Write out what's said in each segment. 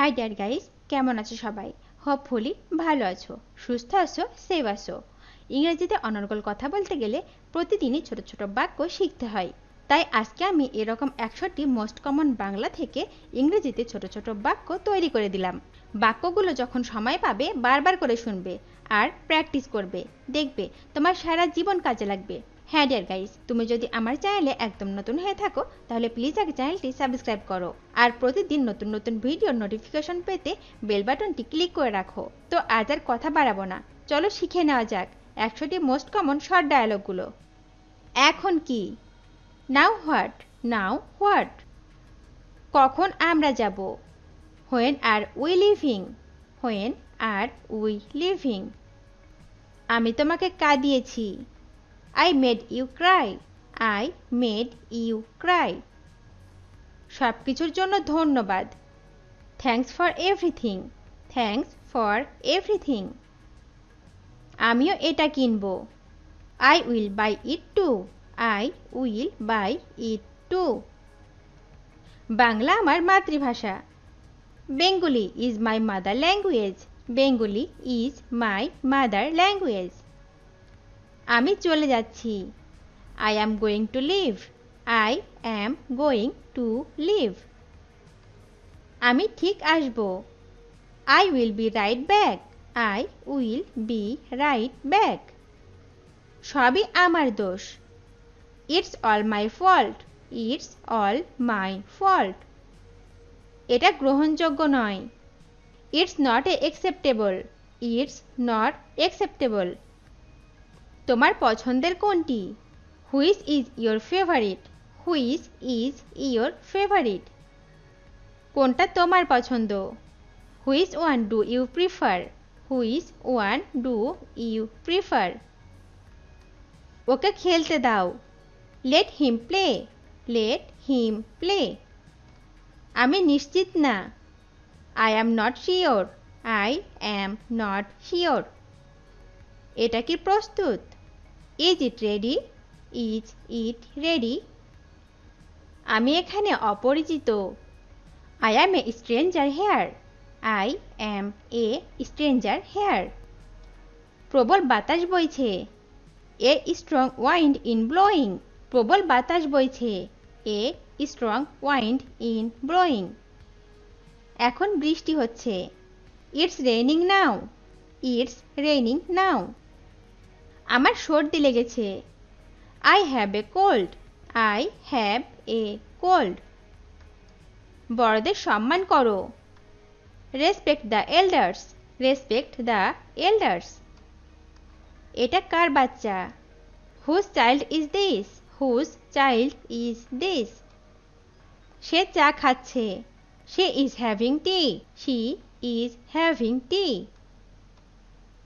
High deer guys, কেমন আছো সবাই? হোপফুলি ভালো আছো, সুস্থ আছো, সেভ আছো। ইংরেজিতে অনর্গল কথা বলতে গেলে প্রতিদিনই ছোট ছোট বাক্য শিখতে হয়। তাই আজকে আমি এরকম 100টি মোস্ট কমন বাংলা থেকে ইংরেজিতে ছোট ছোট বাক্য তৈরি করে দিলাম। বাক্যগুলো যখন সময় পাবে বারবার করে শুনবে আর প্র্যাকটিস করবে, দেখবে তোমার সারা জীবন কাজে লাগবে। হ্যাঁ ডিয়ার গাইস, তুমি যদি আমার চ্যানেলে একদম নতুন হয়ে থাকো তাহলে প্লিজ আগে চ্যানেলটি সাবস্ক্রাইব করো আর প্রতিদিন নতুন নতুন ভিডিওর নোটিফিকেশন পেতে বেল বাটনটি ক্লিক করে রাখো। তো আজ আর কথা বাড়াবো না, চলো শিখে নেওয়া যাক 100টি মোস্ট কমন শর্ট ডায়ালগগুলো। এখন কি? Now what? Now what? কখন আমরা যাব? When are we leaving? When are we leaving? আমি তোমাকে কাঁদিয়েছি। I made you cry. I made you cry. সব কিছুর জন্য ধন্যবাদ। Thanks for everything. Thanks for everything. আমিও এটা কিনবো। I will buy it too. I will buy it too. Bangla আমার মাতৃভাষা। Bengali is my mother language. Bengali is my mother language. আমি চলে যাচ্ছি। I am going to leave. I am going to leave. আমি ঠিক আসব। I will be right back. I will be right back. সবই আমার দোষ। It's all my fault. It's all my fault. এটা গ্রহণযোগ্য নয়। It's not acceptable. It's not acceptable. তোমার পছন্দের কোনটি? Which is your favorite? Which is your favorite? কোনটা তোমার পছন্দ? Which one do you prefer? Which one do you prefer? ওকে খেলতে দাও। Let him play. Let him play. আমি নিশ্চিত না। I am not sure. I am not sure. এটা কি প্রস্তুত? Is it ready? Is it ready? আমি এখানে অপরিচিত। I am a stranger here. I am a stranger here. প্রবল বাতাস বইছে। A strong wind in blowing. প্রবল বাতাস বইছে। A strong wind in blowing. এখন বৃষ্টি হচ্ছে। It's raining now. It's raining now. আমার সর্দি লেগেছে। I have a cold. I have a cold. বড়দের সম্মান করো। Respect the elders. Respect the elders. এটা কার বাচ্চা? Whose child is this? Whose child is this? সে চা খাচ্ছে। She is having tea. She is having tea.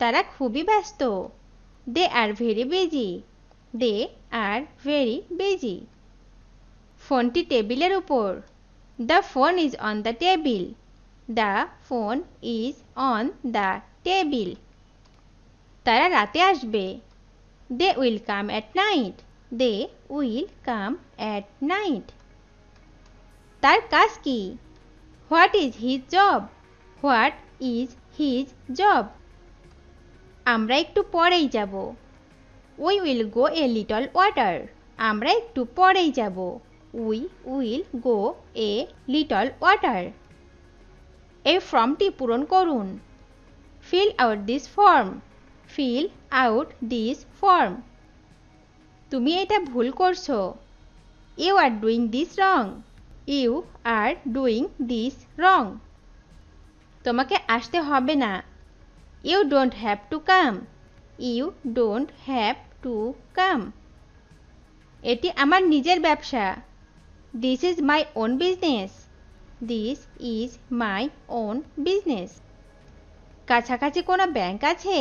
তারা খুবই ব্যস্ত। They are very busy. They are very busy. ফোনটি টেবিলের উপর। The phone is on the table. The phone is on the table. তারা রাতে আসবে। They will come at night. They will come at night. তার কাজ কি? What is his job? What is his job? আমরা একটু পরেই যাব। We will go a little water. আমরা একটু পরেই যাব। We will go a little water. এই ফর্মটি পূরণ করুন। Fill out this form. Fill out this form. তুমি এটা ভুল করছো। You are doing this wrong. You are doing this wrong. তোমাকে আসতে হবে না। You don't have to come. You don't have to come. এটি আমার নিজের ব্যবসা। This is my own business. This is my own business. কাছাকাছি কোনো ব্যাংক আছে?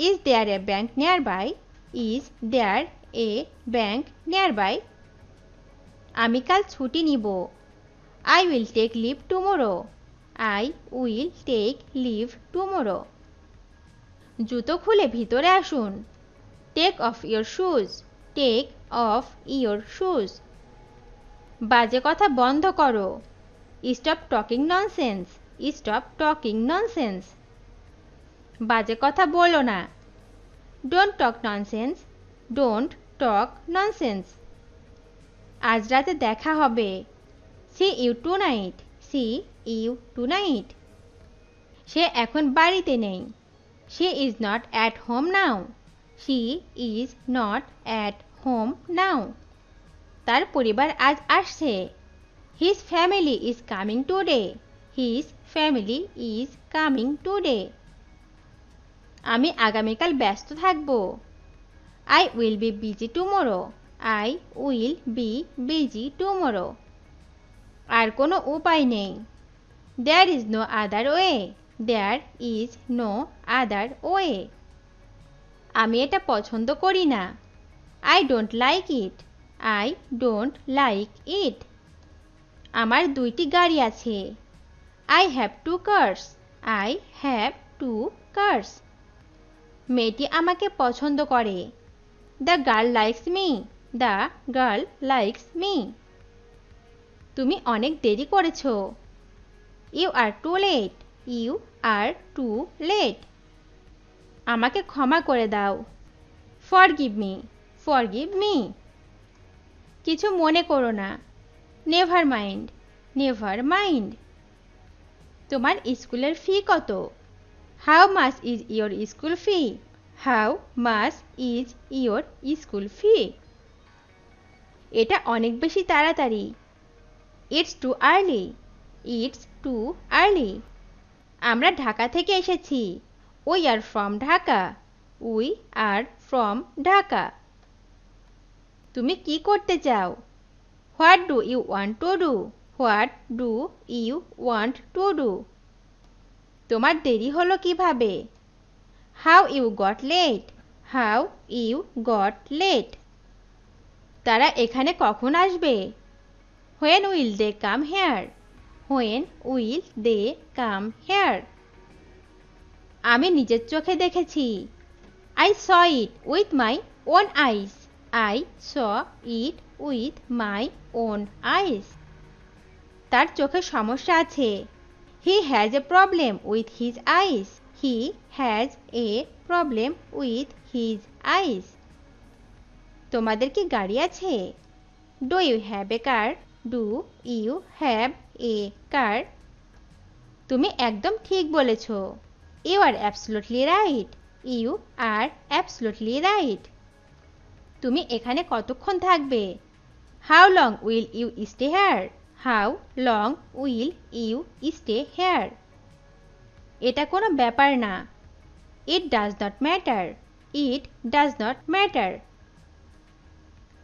Is there a bank nearby? Is there a bank nearby? আমি কাল ছুটি নিব। I will take leave tomorrow. I will take leave tomorrow. জুতো খুলে ভিতরে আসুন। Take off your shoes. Take off your shoes. বাজে কথা বন্ধ করো। Stop talking nonsense. Stop talking nonsense. বাজে কথা বলো না। Don't talk nonsense. Don't talk nonsense. আজ রাতে দেখা হবে। See you tonight. See you tonight. সে এখন বাড়িতে নেই। She is not at home now. She is not at home now. তার পরিবার আজ আসছে। His family is coming today. His family is coming today. আমি আগামীকাল ব্যস্ত থাকব। I will be busy tomorrow. I will be busy tomorrow. আর কোনো উপায় নেই। There is no other way. There is no other way. আমি এটা পছন্দ করি না। I don't like it. I don't like it. আমার 2টি গাড়ি আছে। I have 2 cars. I have 2 cars. মেয়েটি আমাকে পছন্দ করে। The girl likes me. The girl likes me. তুমি অনেক দেরি করেছো। You are too late. You are too late. আমাকে ক্ষমা করে দাও। Forgive me. Forgive me. কিছু মনে করো না। Never mind. Never mind. তোমার স্কুলের ফি কত? How much is your school fee? How much is your school fee? এটা অনেক বেশি তাড়াতাড়ি। It's too early. It's too early. আমরা ঢাকা থেকে এসেছি। We are from Dhaka. We are from Dhaka. তুমি কি করতে চাও? What do you want to do? What do you want to do? তোমার দেরি হলো কিভাবে? How you got late? How you got late? তারা এখানে কখন আসবে? When will they come here? When will they come here? আমি নিজের চোখে দেখেছি। I saw it with my own eyes. I saw it with my own eyes. তার চোখে সমস্যা আছে। He has a problem with his eyes. He has a problem with his eyes. তোমাদের কি গাড়ি আছে? Do you have a car? Do you have a কার? তুমি একদম ঠিক বলেছ। You are absolutely right. You are absolutely right. তুমি এখানে কতক্ষণ থাকবে? How long will you stay here? How long will you stay here? এটা কোনো ব্যাপার না। It does not matter. It does not matter.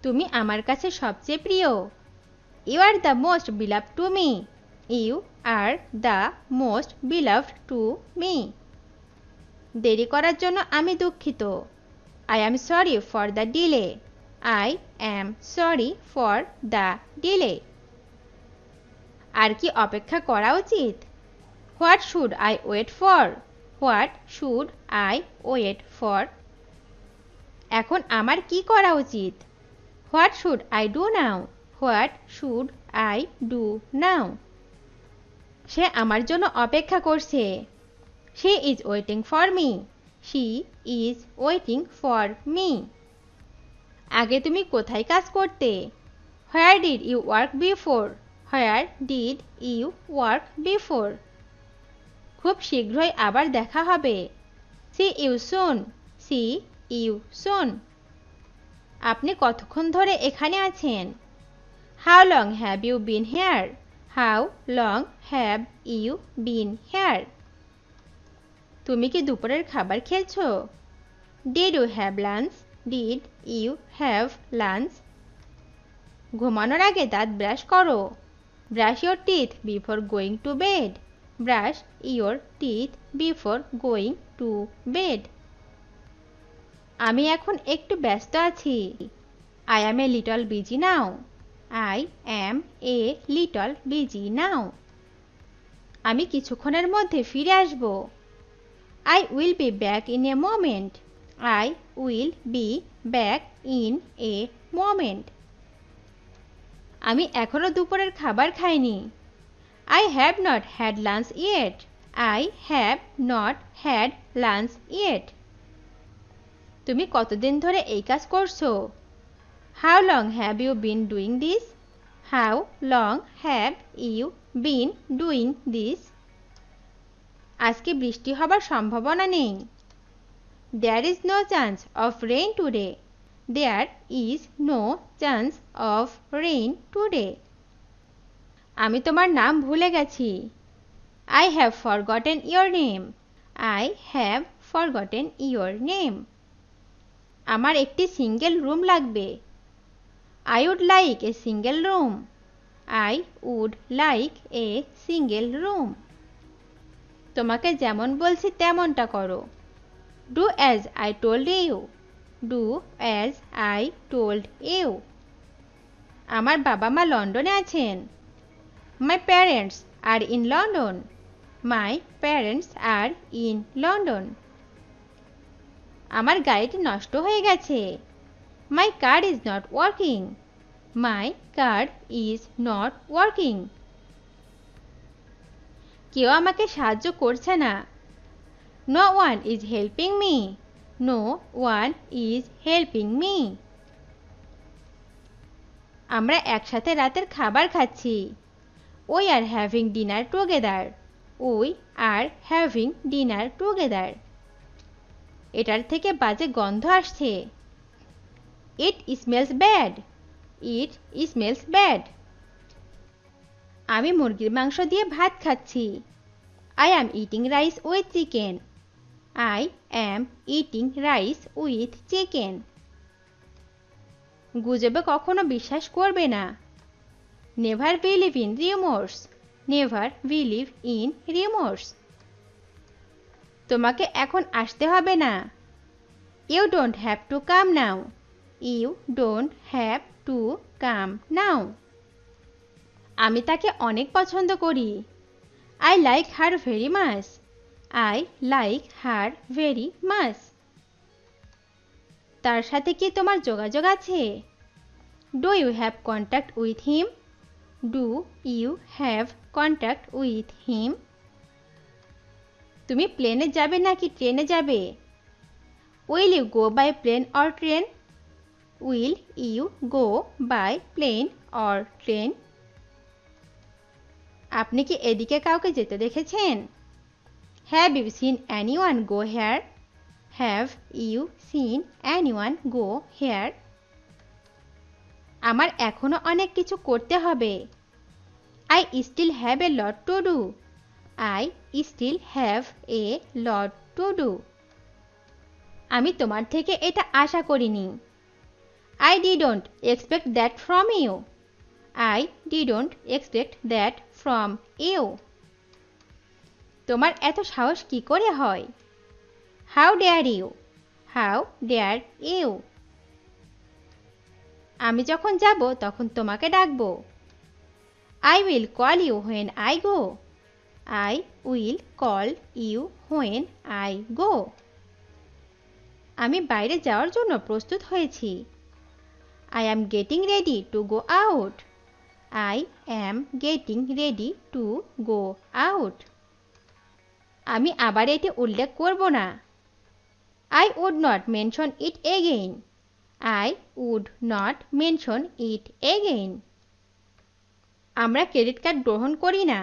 তুমি আমার কাছে সবচেয়ে প্রিয়। You are the most beloved to me. You are the most beloved to me. দেরি করার জন্য আমি দুঃখিত। I am sorry for the delay. I am sorry for the delay. আর কি অপেক্ষা করা উচিত? What should I wait for? What should I wait for? এখন আমার কি করা উচিত? What should I do now? What should I do now? সে আমার জন্য অপেক্ষা করছে। She is waiting for me. She is waiting for me. আগে তুমি কোথায় কাজ করতে? Where did you work before? Where did you work before? খুব শীঘ্রই আবার দেখা হবে। See you soon. See you soon. আপনি কতক্ষণ ধরে এখানে আছেন? How long have you been here? How long have you been here? তুমি কি দুপুরের খাবার খেয়েছো? Did you have lunch? Did you have lunch? ঘুমানোর আগে দাঁত ব্রাশ করো। Brush your teeth before going to bed. Brush your teeth before going to bed. আমি এখন একটু ব্যস্ত আছি। I am a little busy now. I am a little busy নাও। আমি কিছুক্ষণের মধ্যে ফিরে আসব। I will be back in a moment. I will be back in a moment. আমি এখনো দুপুরের খাবার খাইনি। I have not had lunch yet. I have not had lunch yet. তুমি কতদিন ধরে এই কাজ করছো? How long have you been doing this? How long have you been doing this? আজকে বৃষ্টি হবার সম্ভাবনা নেই। There is no chance of rain today. There is no chance of rain today. আমি তোমার নাম ভুলে গেছি। I have forgotten your name. I have forgotten your name. আমার একটি সিঙ্গেল রুম লাগবে। I would like a single room. I would like a single room. তোমাকে যেমন বলছি তেমনটা করো। Do as I told you. Do as I told you. আমার বাবা মা লন্ডনে আছেন। My parents are in London. My parents are in London. আমার গাড়িটি নষ্ট হয়ে গেছে। My car is not working. My car is not working. কেউ আমাকে সাহায্য করছে না। No one is helping me. No one is helping me. আমরা একসাথে রাতের খাবার খাচ্ছি। We are having dinner together. We are having dinner together. এটার থেকে বাজে গন্ধ আসছে। It smells bad. It smells bad. আমি মুরগির মাংস দিয়ে ভাত খাচ্ছি। I am eating rice with chicken. I am eating rice with chicken. গুজবে কখনো বিশ্বাস করবে না। Never believe in rumors. Never believe in rumors. তোমাকে এখন আসতে হবে না। You don't have to come now. You don't have to come now. আমি তাকে অনেক পছন্দ করি। I like her very much. I like her very much. তার সাথে কি তোমার যোগাযোগ আছে? Do you have contact with him? Do you have contact with him? তুমি প্লেনে যাবে নাকি ট্রেনে যাবে? Will you go by plane or train? Will you go by plane or train? আপনি কি এদিকে কাউকে যেতে দেখেছেন? Have you seen anyone go here? Have you seen anyone go here? আমার এখনো অনেক কিছু করতে হবে। I still have a lot to do. I still have a lot to do. আমি তোমার থেকে এটা আশা করিনি। I didn't expect that from you. I didn't expect that from you. তোমার এত সাহস কি করে হয়? How dare you? How dare you? আমি যখন যাব তখন তোমাকে ডাকবো। I will call you when I go. I will call you when I go. আমি বাইরে যাওয়ার জন্য প্রস্তুত হয়েছি। I am getting ready to go out. I am getting ready to go out. আমি আবার এটি উল্লেখ করব না। I would not mention it again. I would not mention it again. আমরা ক্রেডিট কার্ড গ্রহণ করি না।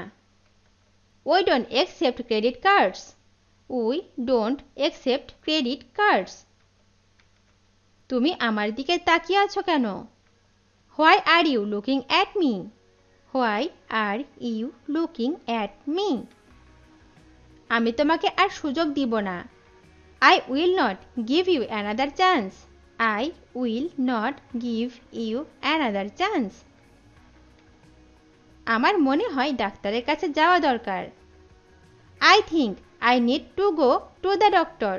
We don't accept credit cards. We don't accept credit cards. তুমি আমার দিকে তাকিয়ে আছো কেন? Why are you looking at me? Why are you looking at me? আমি তোমাকে আর সুযোগ দিব না। I will not give you another chance. I will not give you another chance. আমার মনে হয় ডাক্তারের কাছে যাওয়া দরকার। I think I need to go to the doctor.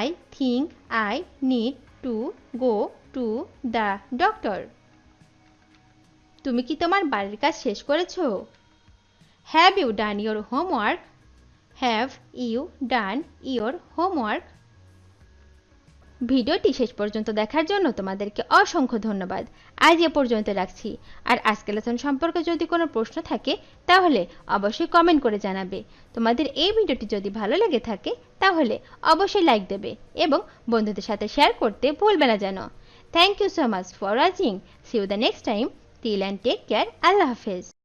I think I need to go to the doctor. তুমি কি তোমার বাড়ির কাজ শেষ করেছো? Have you done your homework? Have you done your homework? ভিডিওটি শেষ পর্যন্ত দেখার জন্য তোমাদেরকে অসংখ্য ধন্যবাদ। আজ এ পর্যন্ত রাখছি। আর আজকের লেসন সম্পর্কে যদি কোনো প্রশ্ন থাকে তাহলে অবশ্যই কমেন্ট করে জানাবে। তোমাদের এই ভিডিওটি যদি ভালো লেগে থাকে তাহলে অবশ্যই লাইক দেবে এবং বন্ধুদের সাথে শেয়ার করতে ভুলবে না যেন। Thank you so much for watching. See you the next time. Till and take care. আল্লাহ হাফেজ।